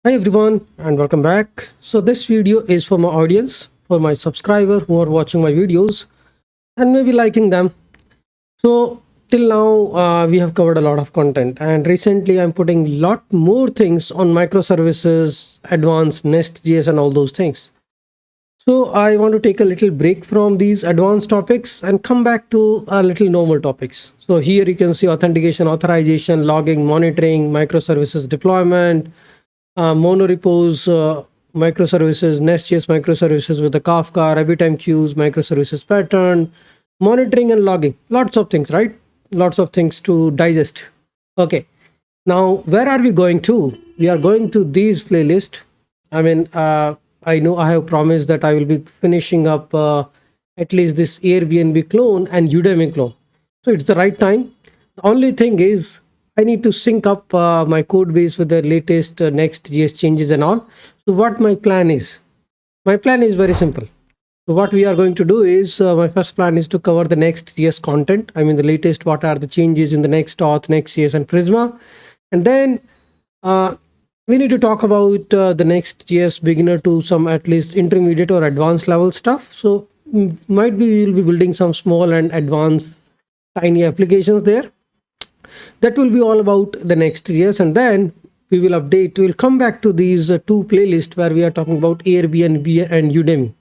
Hi everyone and welcome back. So this video is for my audience, for my subscriber who are watching my videos and maybe liking them. So till now we have covered a lot of content, and recently I'm putting a lot more things on microservices, advanced Next.js and all those things. So I want to take a little break from these advanced topics and come back to a little normal topics. So here you can see authentication, authorization, logging, monitoring, microservices deployment, monorepos, microservices, Nextjs microservices with the Kafka, RabbitMQ queues, microservices pattern, monitoring and logging. Lots of things, right? Lots of things to digest. Okay. Now, where are we going to? We are going to these playlists. I know I have promised that I will be finishing up at least this Airbnb clone and Udemy clone. So it's the right time. The only thing is I need to sync up my code base with the latest Next.js changes and all. So what my plan is? My plan is very simple. So what we are going to do is my first plan is to cover the Next.js content. I mean the latest, what are the changes in the Next.auth, Next.js and Prisma. And then we need to talk about the Next.js beginner to some at least intermediate or advanced level stuff. So might be we'll be building some small and advanced tiny applications there. That will be all about the Next.js, and then we will come back to these two playlists where we are talking about Airbnb and Udemy.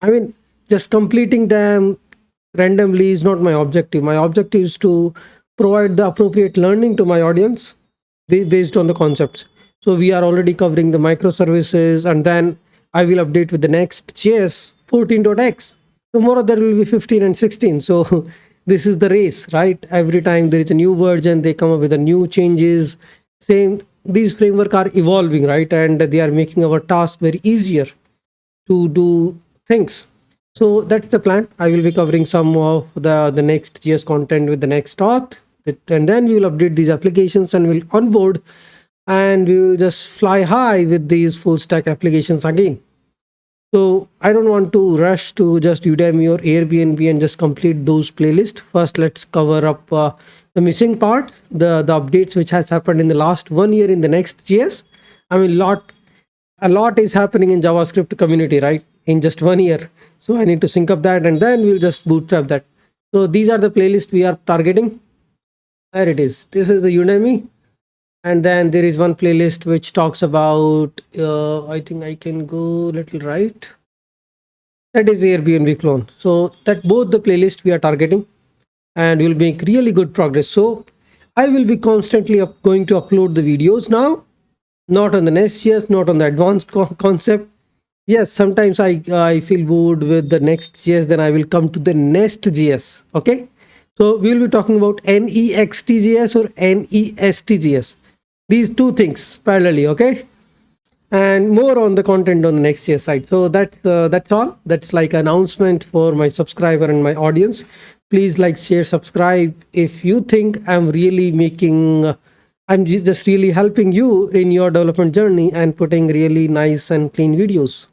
I mean, just completing them randomly is not my objective. My objective is to provide the appropriate learning to my audience based on the concepts. So we are already covering the microservices, and then I will update with the Next.js 14.x. Tomorrow there will be 15 and 16. So this is the race, right? Every time there is a new version, they come up with a new changes. Same, these frameworks are evolving, right? And they are making our task very easier to do things. So that's the plan. I will be covering some of the Next.js content with the Next.auth, and then we will update these applications and we'll onboard, and we will just fly high with these full stack applications again. So I don't want to rush to just Udemy or Airbnb and just complete those playlists. First, let's cover up the missing parts, the updates which has happened in the last 1 year in the Next.js. I mean, a lot is happening in JavaScript community, right? In just 1 year. So I need to sync up that, and then we'll just bootstrap that. So these are the playlists we are targeting. There it is. This is the Udemy. And then there is one playlist which talks about, I think I can go little right. That is the Airbnb clone. So that both the playlists we are targeting, and we'll make really good progress. So I will be constantly going to upload the videos now, not on the Nextjs, not on the advanced concept. Yes, sometimes I feel bored with the Nextjs, then I will come to the Nest.js. Okay. So we will be talking about Nextjs or Nestjs. These two things parallelly, okay, and more on the content on the Next.js side. So that's all. That's like an announcement for my subscriber and my audience. Please like, share, subscribe if you think I'm really making, I'm just really helping you in your development journey and putting really nice and clean videos.